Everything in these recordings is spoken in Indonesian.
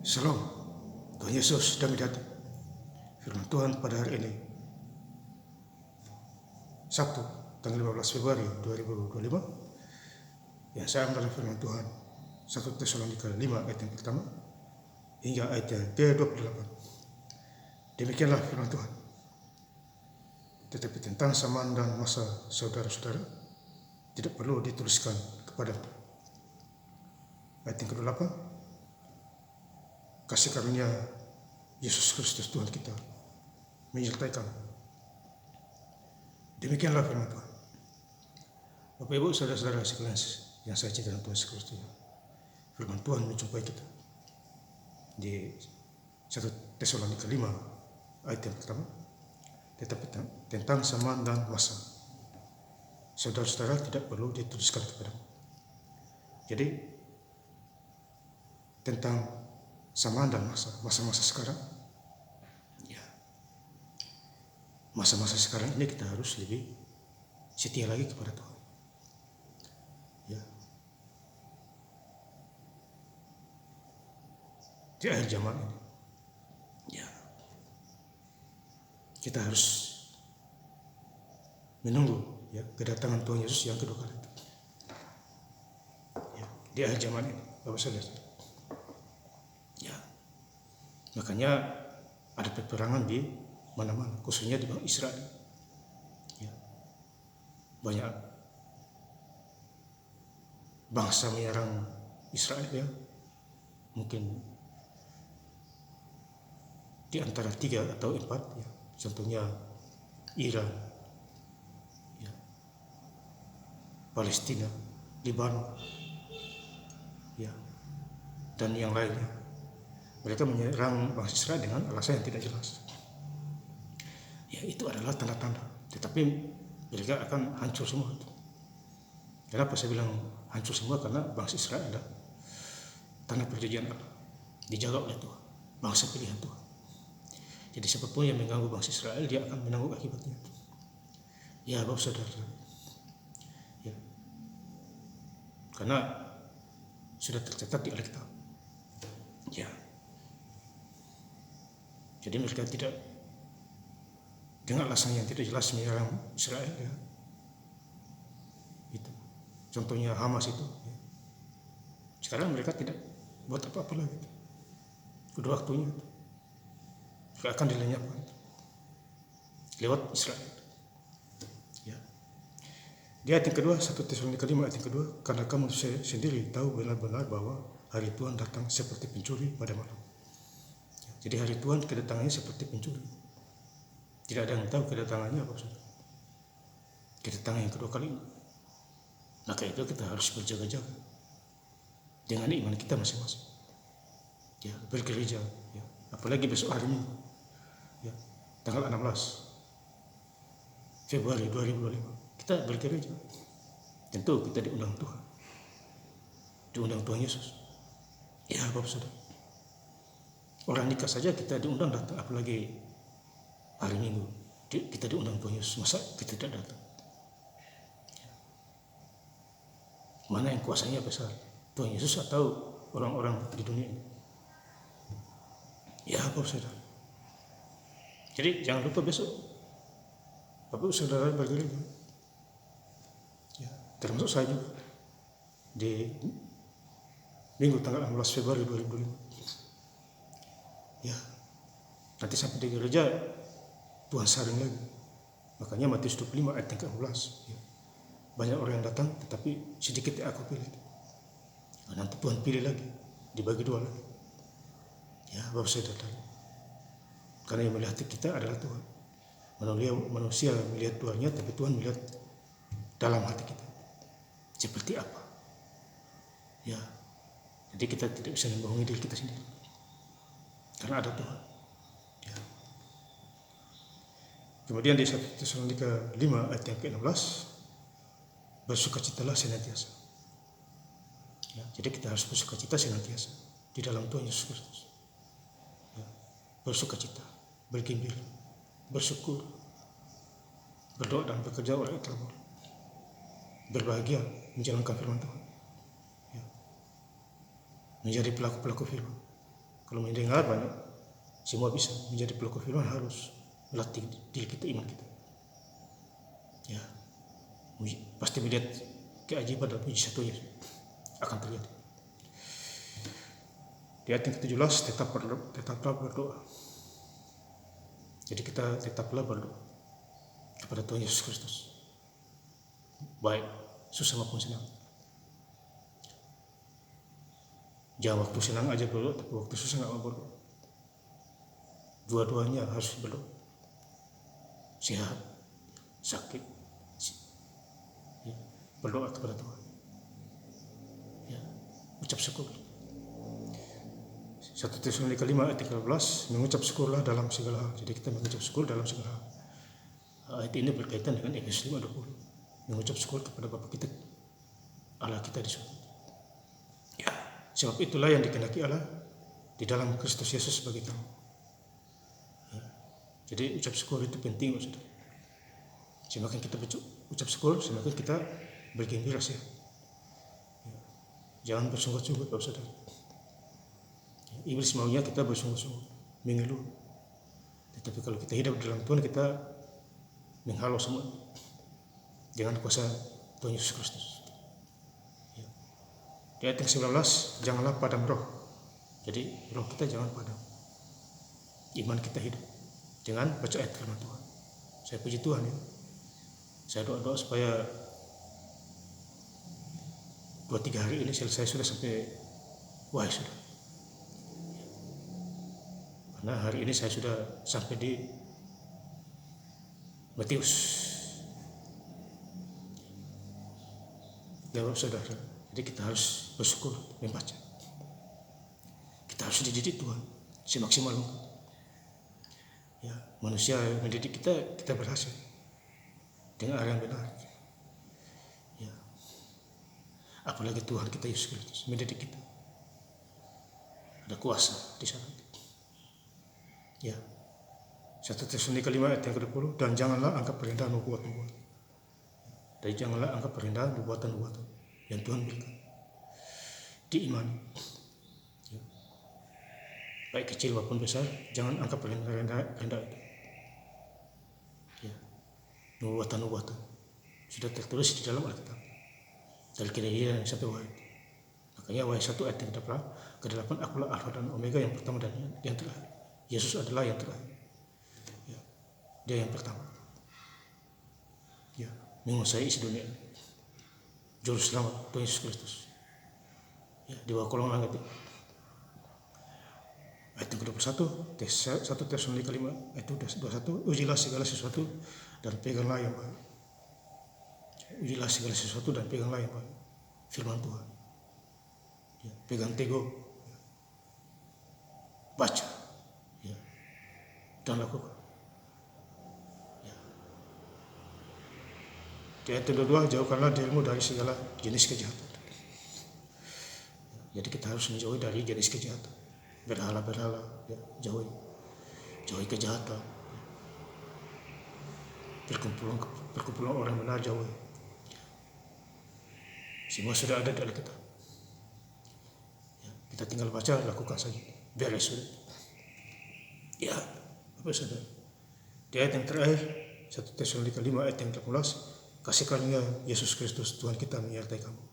Shalom, Tuhan Yesus damai hati. Firman Tuhan pada hari ini, Sabtu, tanggal 15 Februari 2025, yang saya ambil firman Tuhan 1 Tesalonika 5 ayat yang pertama hingga ayat yang ke-28. Demikianlah firman Tuhan. Tetapi tentang zaman dan masa saudara-saudara tidak perlu dituliskan kepadamu. Ayat yang ke-28, kasih karunia Yesus Kristus Tuhan kita menyertai kamu. Demikianlah firman Tuhan. Bapak Ibu saudara-saudara sekalian yang saya cintai Tuhan Yesus Kristus, firman Tuhan menjumpai kita di 1 Tesalonika 5 ayat yang pertama. Tetapi tentang zaman dan masa saudara-saudara tidak perlu dituliskan kepadamu. Jadi tentang zaman dan masa-masa sekarang, ya, masa-masa sekarang ini kita harus lebih setia lagi kepada Tuhan. Ya, di akhir zaman ini, ya, kita harus menunggu ya kedatangan Tuhan Yesus yang kedua kali. Ya, di akhir zaman ini, Bapak Saudara. Ya, makanya ada peperangan di mana-mana, khususnya di bangsa Israel. Ya, banyak bangsa menyerang Israel, ya, mungkin di antara 3 atau 4, ya. Contohnya Iran, ya, Palestina, Lebanon, ya, dan yang lainnya. Mereka menyerang bangsa Israel dengan alasan yang tidak jelas. Ya, itu adalah tanda-tanda. Tetapi mereka akan hancur semua. Kenapa saya bilang hancur semua? Karena bangsa Israel adalah tanah perjanjian Allah, dijaga oleh Tuhan, bangsa pilihan Tuhan. Jadi siapapun yang mengganggu bangsa Israel, dia akan menanggung akibatnya. Ya, Bapak Saudara. Ya, karena sudah tercatat di Alkitab. Ya. Jadi mereka tidak dengan alasan yang tidak jelas menyerang Israel, ya. Itu contohnya Hamas itu, ya. Sekarang mereka tidak buat apa-apa lagi. Udah waktunya mereka akan dilenyapkan lewat Israel, ya. Di ayat yang kedua, 1 Tesalonika 5 ayat yang kedua, karena kamu sendiri tahu benar-benar bahwa hari Tuhan datang seperti pencuri pada malam. Jadi hari Tuhan kedatangannya seperti pencuri. Tidak ada yang tahu kedatangannya apa, saudara. Kedatangan yang kedua kali ini. Maka itu kita harus berjaga-jaga dengan iman kita masing-masing. Ya, bergereja, ya. Apalagi besok hari Minggu, ya, tanggal 16 Februari 2025, kita bergereja. Tentu kita diundang Tuhan, diundang Tuhan Yesus. Ya, Bapak Saudara. Orang nikah saja kita diundang datang, apalagi hari Minggu kita diundang Tuhan Yesus. Masa kita tidak datang? Mana yang kuasanya besar, Tuhan Yesus atau orang-orang di dunia ini? Ya, Bapak Saudara. Jadi jangan lupa besok Bapak Saudara bergereja, ya, termasuk saya juga di Minggu tanggal 16 Februari 2025. Ya, nanti sampai di gereja Tuhan saring lagi. Makanya Matius 25 ayat yang ke-16, ya. Banyak orang yang datang tetapi sedikit yang aku pilih. Nah, nanti Tuhan pilih lagi, dibagi 2 lagi. Ya, Bapak Saudara. Karena yang melihat kita adalah Tuhan. Manusia melihat Tuhannya, tapi Tuhan melihat dalam hati kita seperti apa. Ya, jadi kita tidak bisa membohongi diri kita sendiri, karena ada Tuhan. Ya. Kemudian di 1 Tesalonika 5 ayat yang ke-16, bersukacitalah senantiasa. Ya, jadi kita harus bersukacita senantiasa di dalam Tuhan Yesus Kristus. Ya, bersukacita, bergembira, bersyukur, berdoa dan bekerja oleh Allah, berbahagia menjalankan firman Tuhan. Ya. Menjadi pelaku-pelaku firman. Kalau mendengar banyak, semua bisa. Menjadi pelaku firman harus melatih diri kita, iman kita. Ya, pasti melihat keajaiban dan mujizat Tuhan Yesus akan terjadi. Di ayat yang ke-17, tetaplah berdoa. Jadi kita tetaplah berdoa kepada Tuhan Yesus Kristus, baik susah maupun senang. Jangan waktu senang aja berdoa, tapi waktu susah nggak mau berdoa. Dua-duanya harus berdoa. Sehat, sakit, ya, berdoa kepada Tuhan. Ya, ucap syukur. 1 Tesalonika 5 ayat 13, mengucap syukurlah dalam segala hal. Jadi kita mengucap syukur dalam segala hal. Ayat ini berkaitan dengan Efesus 5:20. Mengucap syukur kepada Bapa kita, Allah kita di surga. Ya, sebab itulah yang dikehendaki Allah di dalam Kristus Yesus bagi kamu. Ya, jadi ucap syukur itu penting, saudara. Semakin kita ucap syukur, semakin kita bergembira sih. Ya, jangan bersungut-sungut, saudara. Iblis maunya kita bersungguh-sungguh, mengeluh. Tetapi kalau kita hidup dalam Tuhan, kita menghalau semua dengan kuasa Tuhan Yesus Kristus. Ya. Di ayat yang 19, janganlah padam roh. Jadi roh kita jangan padam. Iman kita hidup. Jangan baca ayat firman Tuhan. Saya puji Tuhan ya. Saya doa-doa supaya 2-3 hari ini selesai sudah sampai wahai sudah. Nah, hari ini saya sudah sampai di Matius. Ya saudara, jadi kita harus bersyukur membaca. Kita harus dididik Tuhan semaksimal mungkin. Ya, manusia mendidik kita berhasil dengan arah yang benar. Ya, apalagi Tuhan kita Yesus Kristus mendidik kita. Ada kuasa di sana. Ya, 1 Tesalonika 5 ayat yang ke-20, dan janganlah anggap rendah nubuat-nubuat. Dan janganlah anggap rendah nubuatan-nubuatan yang Tuhan berikan. Diimani. Ya. Baik kecil maupun besar, jangan anggap rendah itu. Ya. Nubuatan-nubuatan sudah tertulis di dalam Alkitab. Dari Kejadian sampai Wahyu. Makanya Wahyu 1 ayat yang ke-8, akulah Alfa dan Omega, yang pertama dan yang terakhir. Yesus adalah yang terakhir. Ya, dia yang pertama. Ya, menguasai isi dunia. Juru selamat Tuhan Yesus Kristus. Ya, di bawah kolong langit. Ayat yang ke-21, 1 Tesalonika 5 ayat 21, ujilah segala sesuatu dan peganglah yang baik. Ujilah segala sesuatu dan peganglah yang baik. Firman Tuhan. Ya, pegang teguh. Ya. Baca. Ya, dan lakukan. Ya. Di ayat kedua, jauhkanlah dirimu dari segala jenis kejahatan. Ya, jadi kita harus menjauhi dari jenis kejahatan. Berhala-berhala, ya, jauhi kejahatan. Ya. Perkumpulan orang benar jauhi. Ya. Semua sudah ada di Alkitab. Ya, kita tinggal baca, lakukan saja. Beres sudah. Ya, apa saudara? Di ayat yang terakhir, 1 Tesalonika 5 ayat yang 18, kasih karunia Yesus Kristus Tuhan kita menyertai kamu.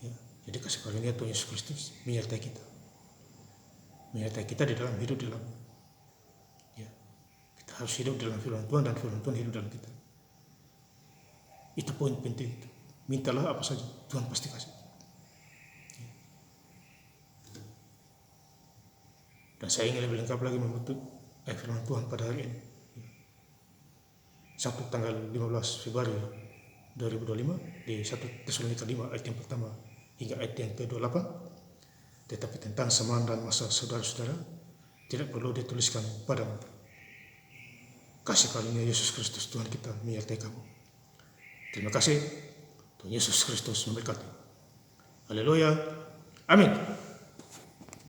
Ya, jadi kasih karunia Tuhan Yesus Kristus menyertai kita. Menyertai kita di dalam hidup dalam. Ya, kita harus hidup dalam firman Tuhan dan firman Tuhan hidup dalam kita. Itu poin penting. Mintalah apa saja, Tuhan pasti kasih. Dan saya ingin lebih lengkap lagi menutup ayat firman Tuhan pada hari ini. Sabtu tanggal 15 Februari 2025 di 1 Tesalonika 5 ayat yang pertama hingga ayat yang ke-28. Tetapi tentang zaman dan masa saudara-saudara tidak perlu dituliskan padamu. Kasih karunia Yesus Kristus Tuhan kita menyertai kamu. Terima kasih. Tuhan Yesus Kristus memberkati. Haleluya. Amin.